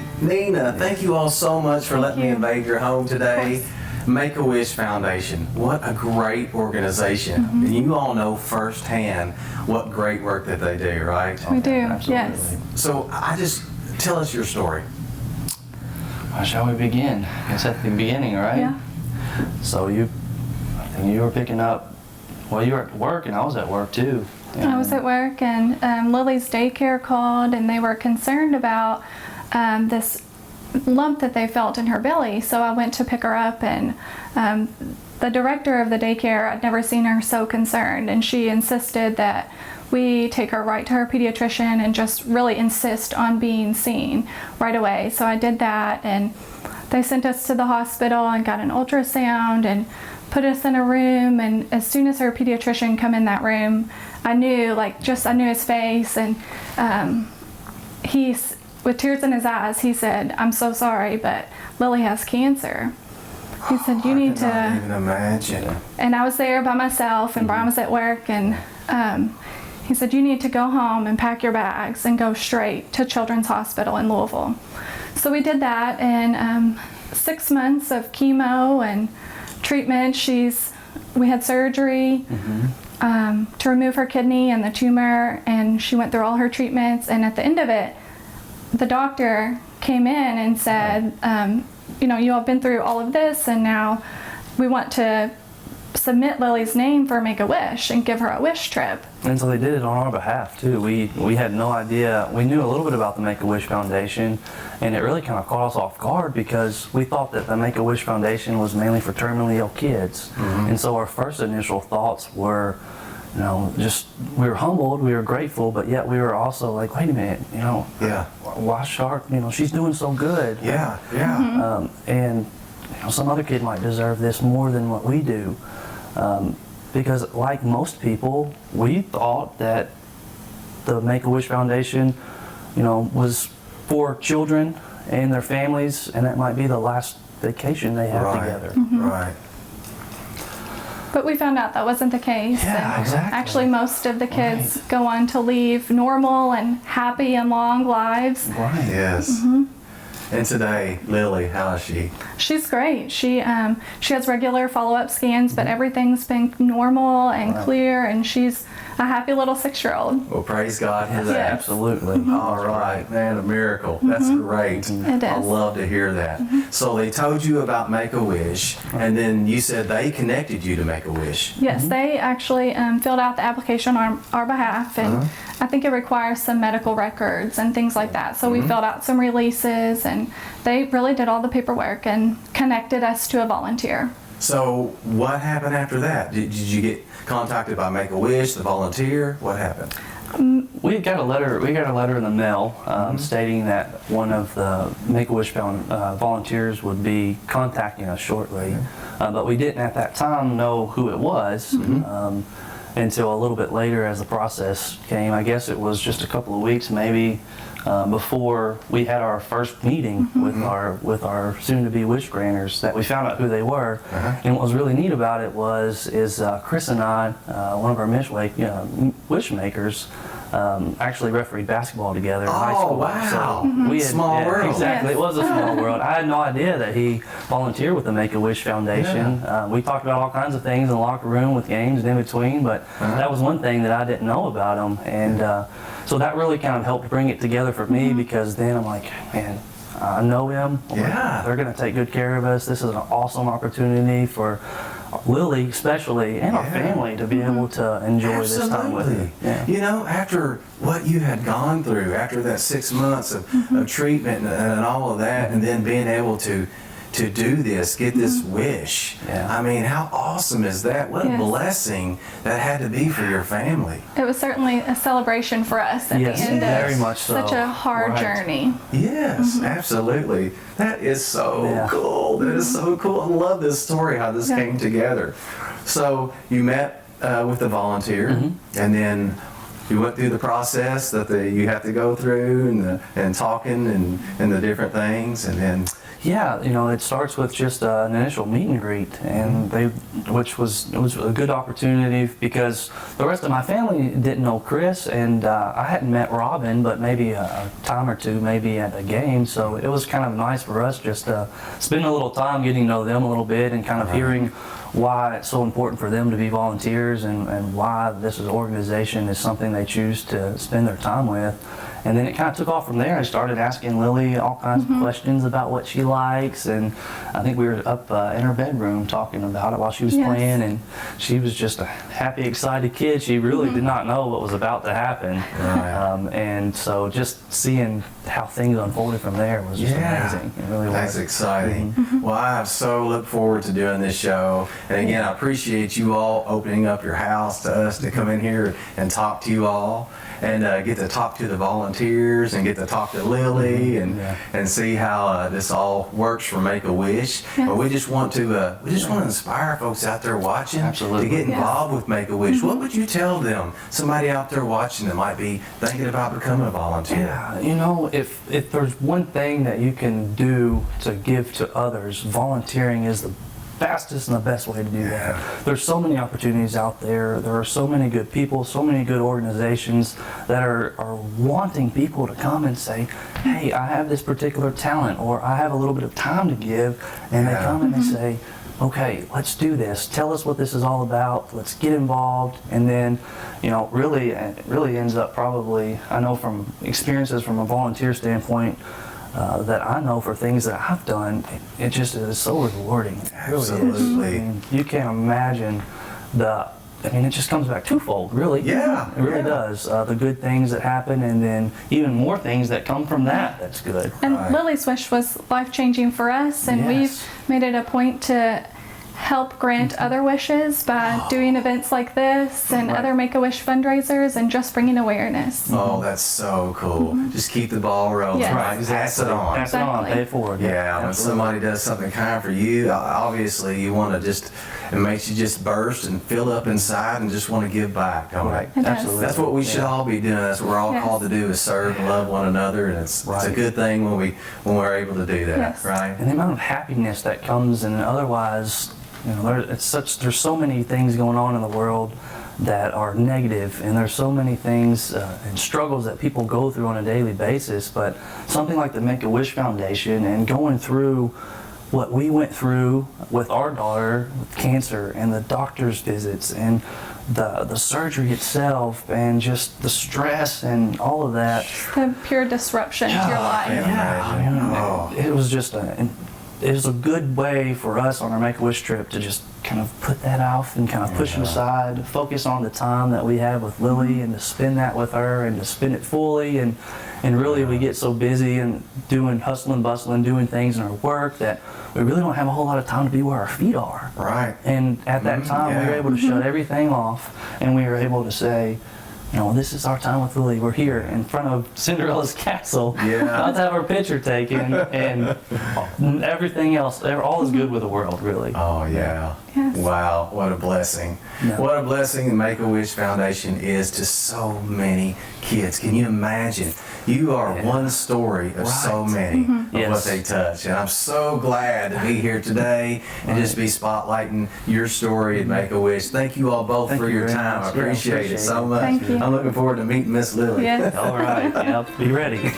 already. Nina, thank you all so much for letting me invade your home today. Make-A-Wish Foundation, what a great organization. And you all know firsthand what great work that they do, right? We do, Absolutely. yes. So tell us your story. How shall we begin? It's at the beginning, right? Yeah. So I think you were picking up, well, you were at work and I was at work too. I was at work and Lily's daycare called and they were concerned about this lump that they felt in her belly. So I went to pick her up and the director of the daycare, I'd never seen her so concerned, and she insisted that we take her right to her pediatrician and just really insist on being seen right away. So I did that and they sent us to the hospital and got an ultrasound and put us in a room, and as soon as her pediatrician come in that room, I knew his face, and he's with tears in his eyes, he said, "I'm so sorry, but Lily has cancer." He said, "You need to." I can't even imagine. And I was there by myself, and Brian was at work, and he said, "You need to go home and pack your bags and go straight to Children's Hospital in Louisville." So we did that, and 6 months of chemo and treatment. We had surgery to remove her kidney and the tumor, and she went through all her treatments, and at the end of it, the doctor came in and said, you all have been through all of this, and now we want to submit Lily's name for Make-A-Wish and give her a wish trip. And so they did it on our behalf too. We had no idea. We knew a little bit about the Make-A-Wish Foundation, and it really kind of caught us off guard because we thought that the Make-A-Wish Foundation was mainly for terminally ill kids. And so our first initial thoughts were, we were humbled, we were grateful, but yet we were also like, wait a minute, why Shark? She's doing so good. Yeah. And some other kid might deserve this more than what we do. Because like most people, we thought that the Make-A-Wish Foundation, was for children and their families, and that might be the last vacation they have together. Right. But we found out that wasn't the case. Yeah, and exactly. Actually, most of the kids go on to leave normal and happy and long lives. Right. Yes. And today, Lily, how is she? She's great. She has regular follow-up scans, but everything's been normal and clear, and she's a happy little 6-year-old. Well, praise God for that. Yes. Absolutely. All right, man, a miracle. That's great. It I is. love to hear that. So they told you about Make-A-Wish, and then you said they connected you to Make-A-Wish. Yes, they actually filled out the application on our behalf, and I think it requires some medical records and things like that. So we filled out some releases, and they really did all the paperwork and connected us to a volunteer. So what happened after that? Did you get contacted by Make-A-Wish, the volunteer? What happened? We got a letter in the mail stating that one of the Make-A-Wish volunteers would be contacting us shortly, but we didn't at that time know who it was until a little bit later as the process came. I guess it was just a couple of weeks maybe before we had our first meeting with our soon-to-be wish granters that we found out who they were. And what was really neat about it is Chris and I, one of our wish makers, actually refereed basketball together in high school. Wow. So we had, Small world. Exactly, Yes. it was a small world. I had no idea that he volunteered with the Make-A-Wish Foundation. We talked about all kinds of things in the locker room with games and in between, but that was one thing that I didn't know about him. And so that really kind of helped bring it together for me, because then I'm like, man, I know him. They're going to take good care of us. This is an awesome opportunity for Lily especially and our family to be able to enjoy this time with you. Yeah. After what you had gone through, after that 6 months of treatment and all of that, and then being able to do this, get this wish. I mean, how awesome is that? What a blessing that had to be for your family. It was certainly a celebration for us at the end very of much so. such a hard journey. Yes, absolutely. That is so cool. That is so cool. I love this story, how this came together. So you met with the volunteer, and then you went through the process that you have to go through, and talking and the different things, and then Yeah, it starts with just an initial meet and greet, and which was a good opportunity because the rest of my family didn't know Chris, and I hadn't met Robin, but maybe a time or two, maybe at a game. So it was kind of nice for us just to spend a little time getting to know them a little bit and kind of hearing why it's so important for them to be volunteers and why this organization is something they choose to spend their time with. And then it kind of took off from there. I started asking Lily all kinds of questions about what she likes, and I think we were up in her bedroom talking about it while she was playing, and she was just a happy, excited kid. She really did not know what was about to happen. And so just seeing how things unfolded from there was just amazing. It really was. That's exciting. Well, I so look forward to doing this show. And again, I appreciate you all opening up your house to us to come in here and talk to you all, and get to talk to the volunteers and get to talk to Lily and see how this all works for Make-A-Wish. But we just want to inspire folks out there watching to get involved with Make-A-Wish. What would you tell them? Somebody out there watching that might be thinking about becoming a volunteer. Yeah, if there's one thing that you can do to give to others, volunteering is the fastest and the best way to do that. There's so many opportunities out there. There are so many good people, so many good organizations that are wanting people to come and say, hey, I have this particular talent, or I have a little bit of time to give, and they come and they say, okay, let's do this. Tell us what this is all about. Let's get involved. And then, really, it really ends up probably, I know from experiences from a volunteer standpoint, that I know for things that I've done, it just is so rewarding. Absolutely. I mean, you can't imagine it just comes back twofold, really. Yeah. It really does. The good things that happen, and then even more things that come from that's good. And Lily's wish was life-changing for us, and we've made it a point to help grant other wishes by doing events like this and other Make-A-Wish fundraisers and just bringing awareness. Oh, that's so cool. Just keep the ball rolling, right? Pass it on. Pass it on, pay it forward. Yeah, when somebody does something kind for you, obviously you want to it makes you just burst and fill up inside and just want to give back. Right, absolutely. That's what we should all be doing. That's what we're all called to do, is serve and love one another, and it's a good thing when we're able to do that, right? And the amount of happiness that comes, and otherwise, there's so many things going on in the world that are negative, and there's so many things and struggles that people go through on a daily basis. But something like the Make-A-Wish Foundation, and going through what we went through with our daughter with cancer, and the doctor's visits, and the surgery itself, and just the stress and all of that. The pure disruption to your life. It was just it was a good way for us on our Make-A-Wish trip to just kind of put that off and kind of push it aside, focus on the time that we have with Lily, and to spend that with her and to spend it fully. And really we get so busy and doing hustle and bustle and doing things in our work that we really don't have a whole lot of time to be where our feet are. Right. And at that time we were able to shut everything off, and we were able to say, this is our time with Lily. We're here in front of Cinderella's castle. About to have our picture taken, and everything else, all is good with the world, really. Oh, yeah. Yes. Wow, what a blessing. Yeah. What a blessing the Make-A-Wish Foundation is to so many kids. Can you imagine? You are one story of so many of what they touch. And I'm so glad to be here today and just be spotlighting your story at Make-A-Wish. Thank you all both for your time. I appreciate it so much. Thank you. I'm looking forward to meeting Miss Lily. Yes. All right, be ready.